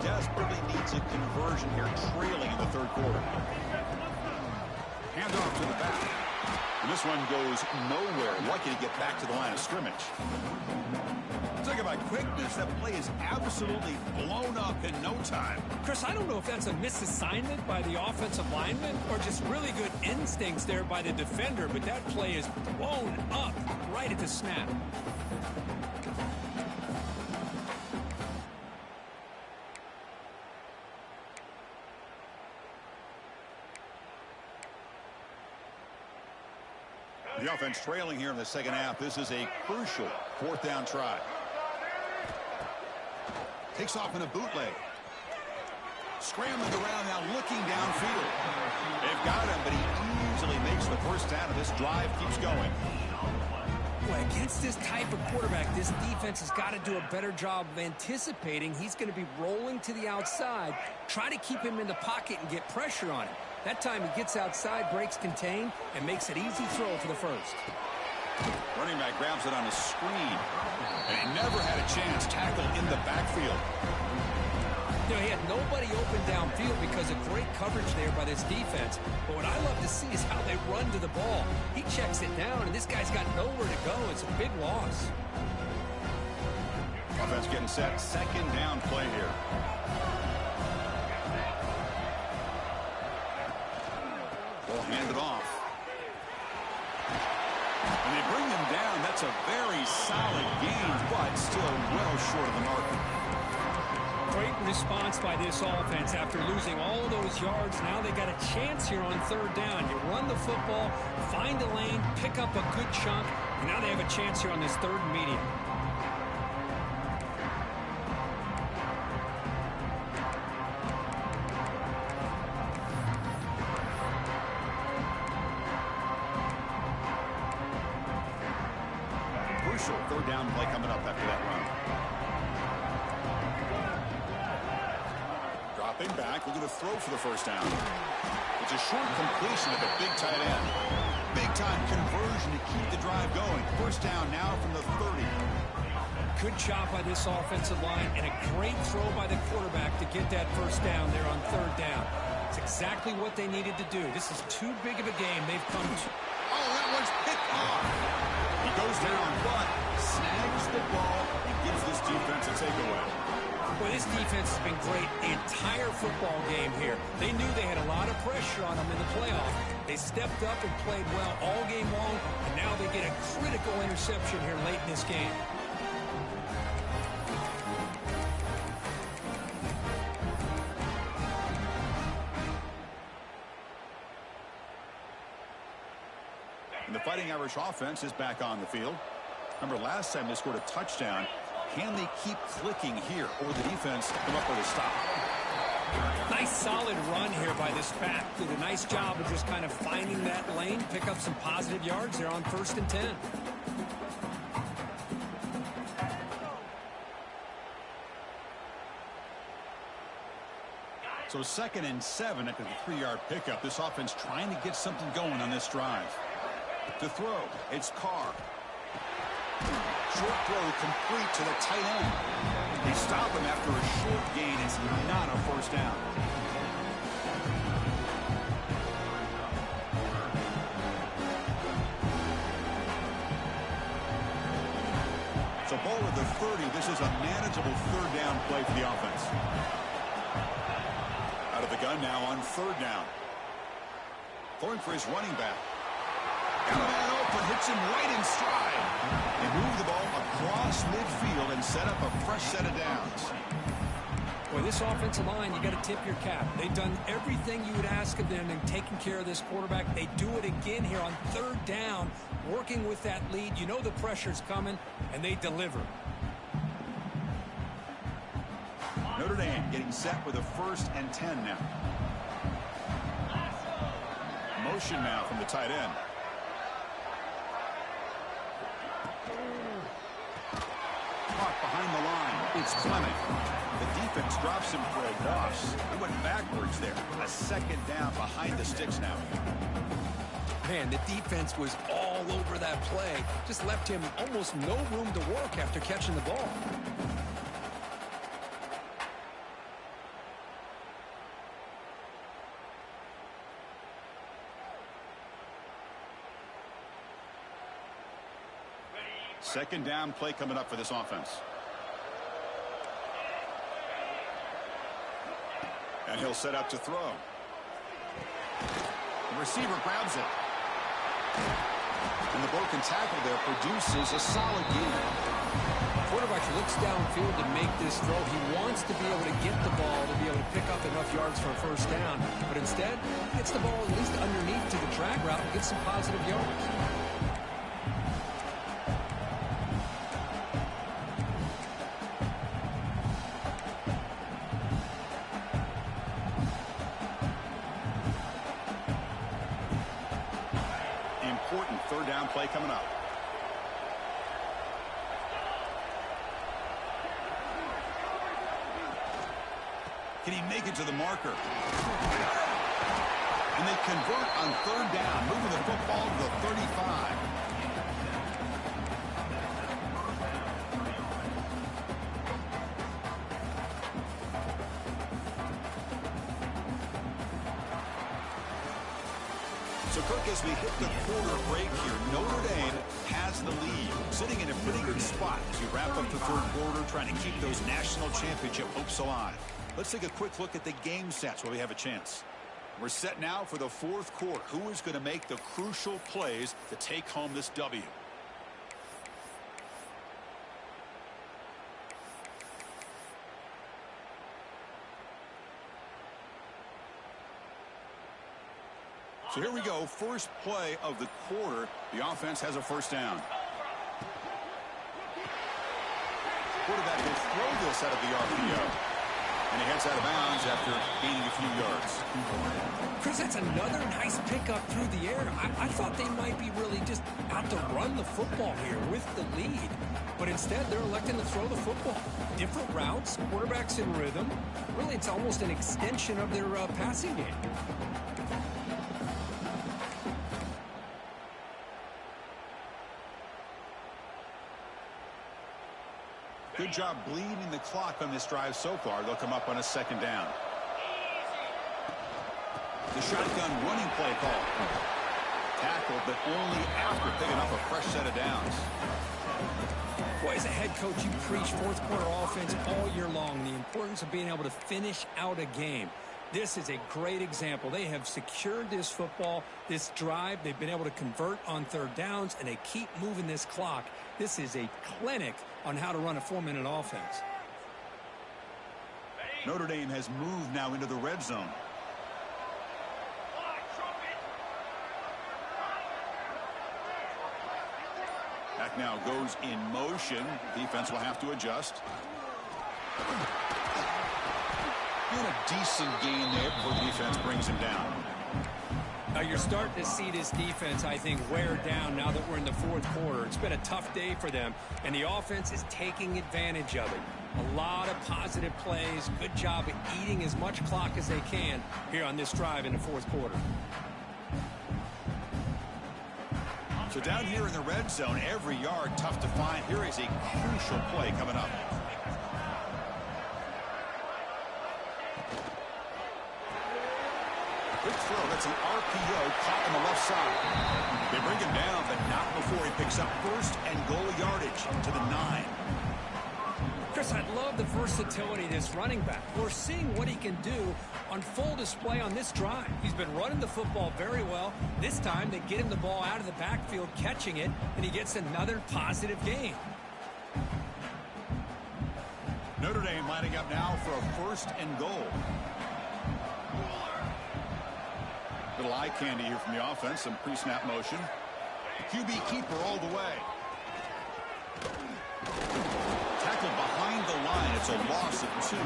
Desperately needs a conversion here, trailing in the 3rd quarter. Hand off to the back. And this one goes nowhere. Lucky to get back to the line of scrimmage. Talk about quickness. That play is absolutely blown up in no time.
Chris, I don't know if that's a misassignment by the offensive lineman or just really good instincts there by the defender, but that play is blown up right at the snap.
The offense trailing here in the 2nd half. This is a crucial 4th down try. Takes off in a bootleg. Scrambling around now, looking downfield. They've got him, but he easily makes the 1st down, and this drive keeps going.
Boy, against this type of quarterback, this defense has got to do a better job of anticipating he's going to be rolling to the outside. Try to keep him in the pocket and get pressure on him. That time he gets outside, breaks contain, and makes it easy throw for the 1st.
Running back grabs it on a screen. And he never had a chance. Tackle in the backfield.
You know, he had nobody open downfield because of great coverage there by this defense. But what I love to see is how they run to the ball. He checks it down, and this guy's got nowhere to go. It's a big loss.
Offense getting set. 2nd down play here. They'll hand it off. And they bring him down. That's a very solid gain, but still well short of the marker.
Great response by this offense after losing all those yards. Now they got a chance here on 3rd down. You run the football, find a lane, pick up a good chunk, and now they have a chance here on this 3rd and medium.
Crucial 3rd down play coming up after that run. Dropping back, looking to throw for the 1st down. It's a short completion at the big tight end. Big time conversion to keep the drive going. 1st down now from the 30.
Good job by this offensive line and a great throw by the quarterback to get that 1st down there on 3rd down. It's exactly what they needed to do. This is too big of a game they've come to.
Oh, that one's picked off. He goes down, but snags the ball and gives this defense a takeaway.
Well, this defense has been great the entire football game here. They knew they had a lot of pressure on them in the playoff. They stepped up and played well all game long, and now they get a critical interception here late in this game.
And the Fighting Irish offense is back on the field. Remember, last time they scored a touchdown. Can they keep clicking here, or the defense come up with a stop?
Nice solid run here by this back. Did a nice job of just kind of finding that lane, pick up some positive yards there on 1st and 10.
So 2nd and 7 after the 3-yard pickup. This offense trying to get something going on this drive. To throw, it's Carr. Short throw complete to the tight end. They stop him after a short gain. It's not a 1st down. 30. This is a manageable third down play for the offense. Out of the gun now on third down. Throwing for his running back. Got a man open, hits him right in stride. They move the ball across midfield and set up a fresh set of downs.
Boy, this offensive line, you got to tip your cap. They've done everything you would ask of them in taking care of this quarterback. They do it again here on third down, working with that lead. You know the pressure's coming, and they deliver.
Notre Dame getting set with a 1st and 10 now. Motion now from the tight end. Caught behind the line. It's Fleming. The defense drops him for a loss. He went backwards there. A 2nd down behind the sticks now.
Man, the defense was all over that play. Just left him almost no room to work after catching the ball.
Second down play coming up for this offense. And he'll set up to throw. The receiver grabs it. And the broken tackle there produces a solid gain.
Quarterback looks downfield to make this throw. He wants to be able to get the ball to be able to pick up enough yards for a 1st down. But instead, he gets the ball at least underneath to the drag route and gets some positive yards.
Important 3rd down play coming up. Can he make it to the marker? And they convert on 3rd down, moving the football to the 35. So, Kirk, as we hit the quarter break here, Notre Dame has the lead, sitting in a pretty good spot as we wrap up the 3rd quarter, trying to keep those national championship hopes alive. Let's take a quick look at the game stats while we have a chance. We're set now for the 4th quarter. Who is going to make the crucial plays to take home this W? So here we go, first play of the quarter. The offense has a 1st down. Quarterback will throw this out of the RPO. And he heads out of bounds after gaining a few yards.
Chris, that's another nice pickup through the air. I thought they might be really just out to run the football here with the lead. But instead, they're electing to throw the football. Different routes, quarterbacks in rhythm. Really, it's almost an extension of their passing game.
Good job bleeding the clock on this drive so far. They'll come up on a 2nd down. The shotgun running play call. Tackled, but only after picking up a fresh set of downs.
Boy, as a head coach, you preach 4th quarter offense all year long. The importance of being able to finish out a game. This is a great example. They have secured this football, this drive. They've been able to convert on 3rd downs, and they keep moving this clock. This is a clinic on how to run a 4-minute offense.
Notre Dame has moved now into the red zone. Back now goes in motion. Defense will have to adjust. Doing a decent gain there before the defense brings him down.
Now you're starting to see this defense, I think, wear down now that we're in the 4th quarter. It's been a tough day for them, and the offense is taking advantage of it. A lot of positive plays. Good job at eating as much clock as they can here on this drive in the 4th quarter.
So down here in the red zone, every yard tough to find. Here is a crucial play coming up. Quick throw. That's an RPO caught on the left side. They bring him down, but not before he picks up 1st and goal yardage to the 9.
Chris, I love the versatility of this running back. We're seeing what he can do on full display on this drive. He's been running the football very well. This time, they get him the ball out of the backfield, catching it, and he gets another positive gain.
Notre Dame lining up now for a 1st and goal. Little eye candy here from the offense, some pre-snap motion. The QB keeper all the way. Tackled behind the line. It's a loss of 2.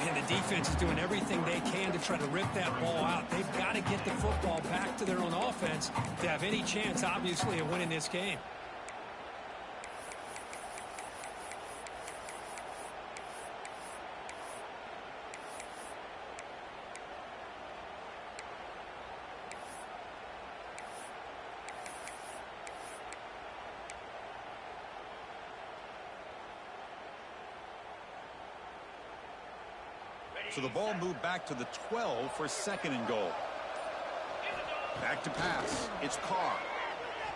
And the defense is doing everything they can to try to rip that ball out. They've got to get the football back to their own offense to have any chance, obviously, of winning this game.
So the ball moved back to the 12 for 2nd and goal. Back to pass. It's Carr.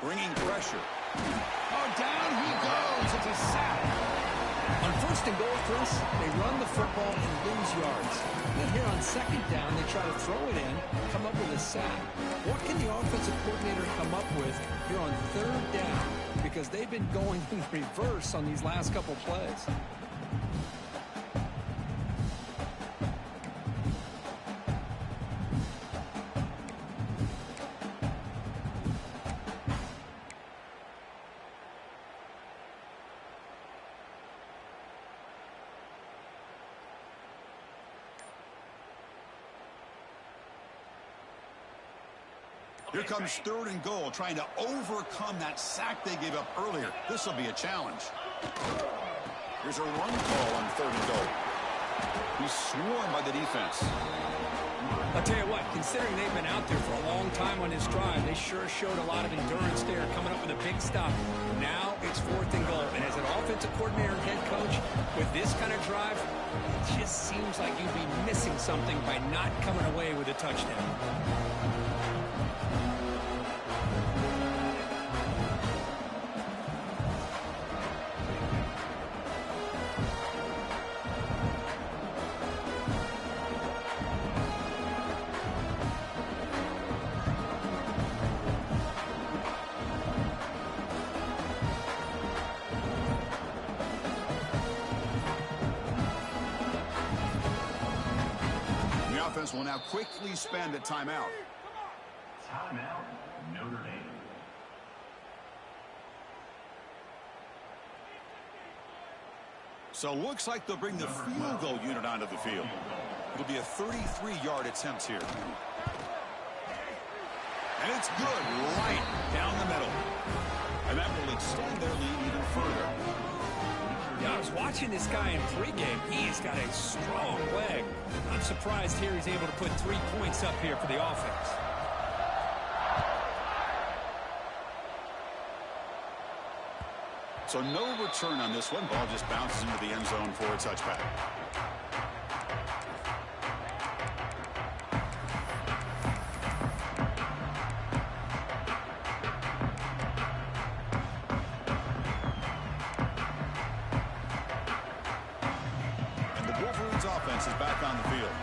Bringing pressure. Oh, down he goes. It's a sack.
On 1st and goal, Chris, they run the football and lose yards. Then here on 2nd down, they try to throw it in, come up with a sack. What can the offensive coordinator come up with here on 3rd down? Because they've been going in reverse on these last couple plays.
Here comes 3rd and goal, trying to overcome that sack they gave up earlier. This will be a challenge. Here's a run call on 3rd and goal. He's swarmed by the defense.
I'll tell you what, considering they've been out there for a long time on this drive, they sure showed a lot of endurance there, coming up with a big stop. Now it's 4th and goal. And as an offensive coordinator and head coach, with this kind of drive, it just seems like you'd be missing something by not coming away with a touchdown.
Offense will now quickly spend a timeout.
Timeout, Notre Dame.
So looks like they'll bring the field goal unit onto the field. It'll be a 33-yard attempt here. And it's good right down the middle. And that will extend their lead even further.
Yeah, I was watching this guy in pregame. He's got a strong leg. I'm surprised here he's able to put 3 points up here for the offense.
So no return on this one. Ball just bounces into the end zone for a touchback. Offense is back on the field.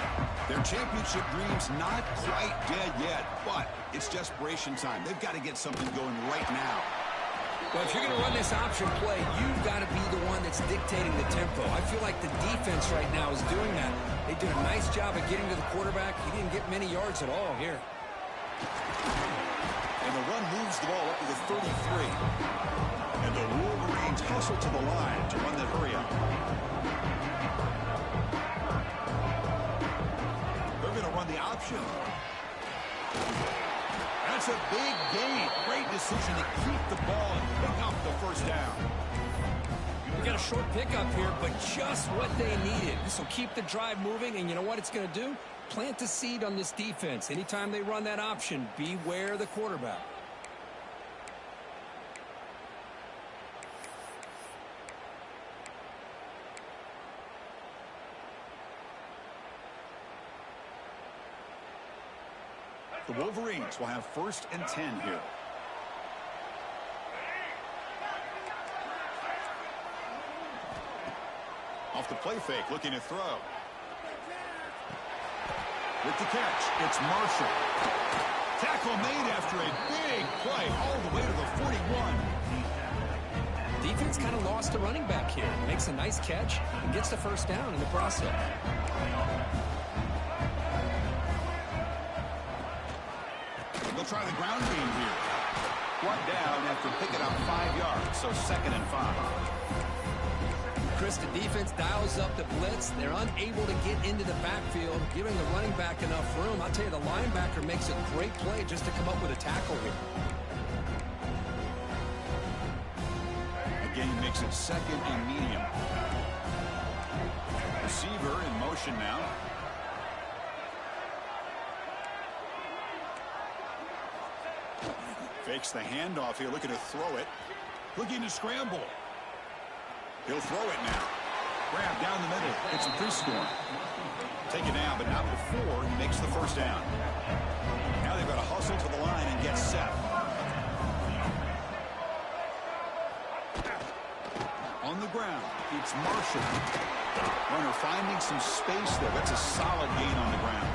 Their championship dreams not quite dead yet, but it's desperation time. They've got to get something going right now.
Well, if you're going to run this option play, you've got to be the one that's dictating the tempo. I feel like the defense right now is doing that. They did a nice job of getting to the quarterback. He didn't get many yards at all here.
And the run moves the ball up to the 33. And the Wolverines hustle to the line to run that hurry up. Run the option. That's a big gain. Great decision to keep the ball and pick up the 1st down.
We got a short pickup here, but just what they needed. This will keep the drive moving, and you know what it's going to do? Plant the seed on this defense. Anytime they run that option, beware the quarterback.
The Wolverines will have 1st and 10 here. play fake, looking to throw. With the catch, it's Marshall. Tackle made after a big play all the way to the 41.
Defense kind of lost a running back here. Makes a nice catch and gets the first down in the process.
They'll try the ground game here. One down after picking up 5 yards, so 2nd and 5.
Chris, the defense dials up the blitz. They're unable to get into the backfield, giving the running back enough room. I'll tell you, the linebacker makes a great play just to come up with a tackle here.
Again, he makes it 2nd and medium. Receiver in motion now. Fakes the handoff here, looking to throw it. Looking to scramble. He'll throw it now. Grab down the middle. It's a pre-score. Take it down, but not before he makes the first down. Now they've got to hustle to the line and get set. On the ground, it's Marshall. Runner finding some space there. That's a solid gain on the ground.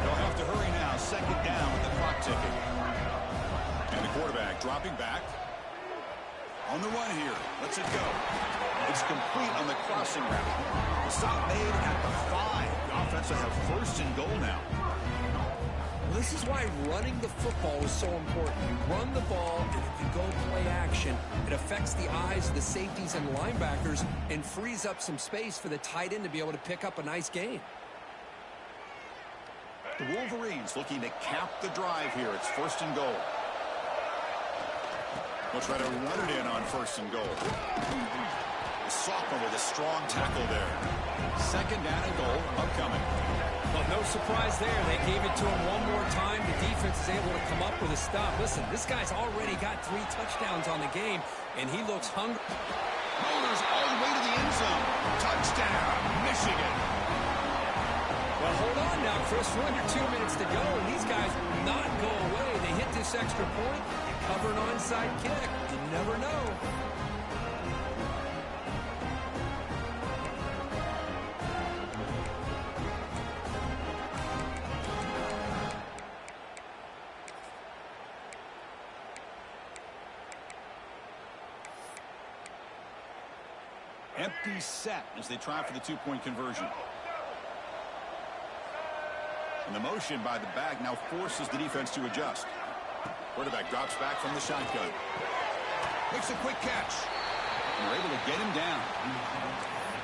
They'll have to hurry now. 2nd down with the clock ticking. And the quarterback dropping back. On the run here. Lets it go. It's complete on the crossing route. The stop made at the 5. The offense will have 1st and goal now.
This is why running the football is so important. You run the ball, and if you go play action, it affects the eyes of the safeties and linebackers and frees up some space for the tight end to be able to pick up a nice gain.
The Wolverines looking to cap the drive here. It's 1st and goal. We'll try to run it in on 1st and goal. The sophomore with a strong tackle there. 2nd down and goal upcoming.
Well, no surprise there. They gave it to him one more time. The defense is able to come up with a stop. Listen, this guy's already got 3 touchdowns on the game, and he looks hungry.
Motors all the way to the end zone. Touchdown, Michigan.
Well, hold on now, Chris. We're under 2 minutes to go, and these guys will not go away. They hit this extra point and cover an onside kick. You never know.
Empty set as they try for the 2-point conversion. And the motion by the back now forces the defense to adjust. Quarterback drops back from the shotgun. Makes a quick catch. And they're able to get him down.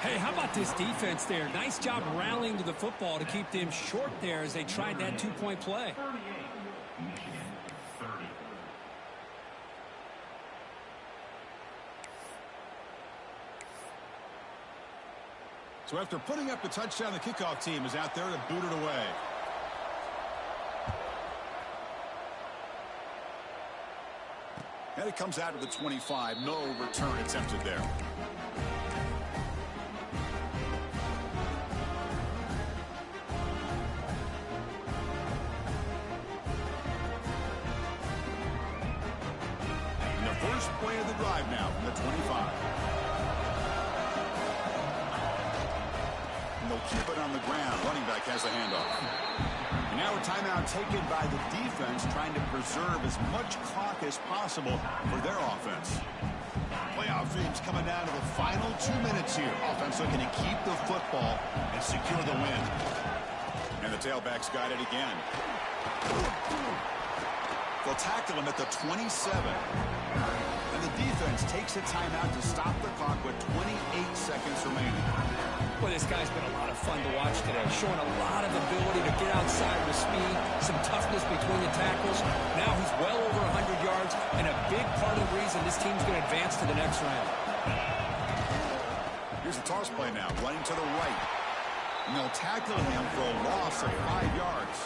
Hey, how about this defense there? Nice job rallying to the football to keep them short there as they tried that 2-point play.
38. Michigan 30.
So after putting up the touchdown, the kickoff team is out there to boot it away. And it comes out of the 25. No return attempted there. And the first play of the drive now from the 25. And they'll keep it on the ground. Running back has the handoff. And now a timeout taken by the defense, trying to preserve as much clock as possible for their offense. Playoff dreams coming down to the final 2 minutes here. Offense looking to keep the football and secure the win. And the tailback's got it again. They'll tackle him at the 27. And the defense takes a timeout to stop the clock with 28 seconds remaining.
Well, this guy's been a lot of fun to watch today, showing a lot of ability to get outside with speed, some toughness between the tackles. Now he's well over 100 yards, and a big part of the reason this team's going to advance to the next round.
Here's the toss play now, running to the right. And they'll tackle him for a loss of 5 yards.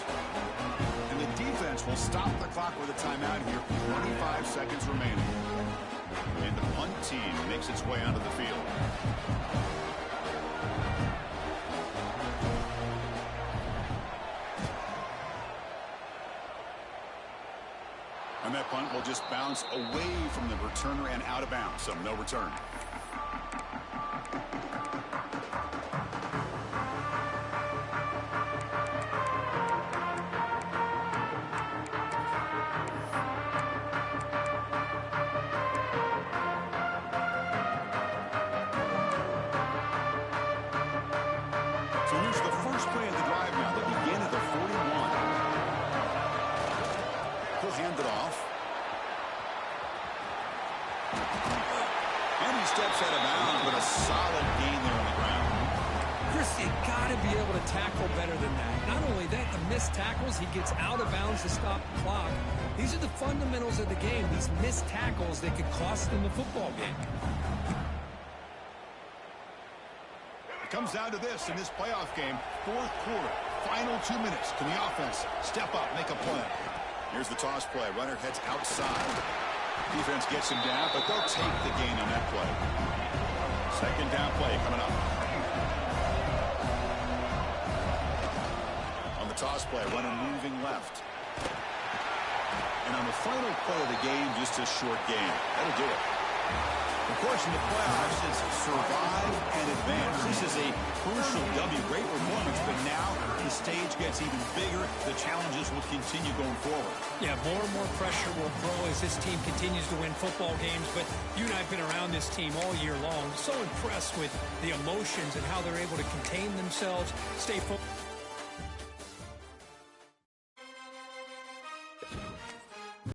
And the defense will stop the clock with a timeout here, 25 seconds remaining. And the punt team makes its way onto the field. And that punt will just bounce away from the returner and out of bounds, so no return. So here's the first play of the drive now. They begin at the 41. He'll hand it off. And he steps out of bounds, but a solid gain there on the ground.
Chris, you got to be able to tackle better than that. Not only that, the missed tackles, he gets out of bounds to stop the clock. These are the fundamentals of the game. These missed tackles that could cost them the football game.
It comes down to this in this playoff game. Fourth quarter, final 2 minutes. Can the offense step up, make a play? Here's the toss play. Runner heads outside. Defense gets him down, but they'll take the gain on that play. Second down play coming up. On the toss play, runner moving left. And on the final play of the game, just a short gain. That'll do it. Of course, in the playoffs, it's survive and advance. This is a crucial W. Great performance, but now the stage gets even bigger. The challenges will continue going forward.
Yeah, more and more pressure will grow as this team continues to win football games. But you and I have been around this team all year long. So impressed with the emotions and how they're able to contain themselves, stay focused.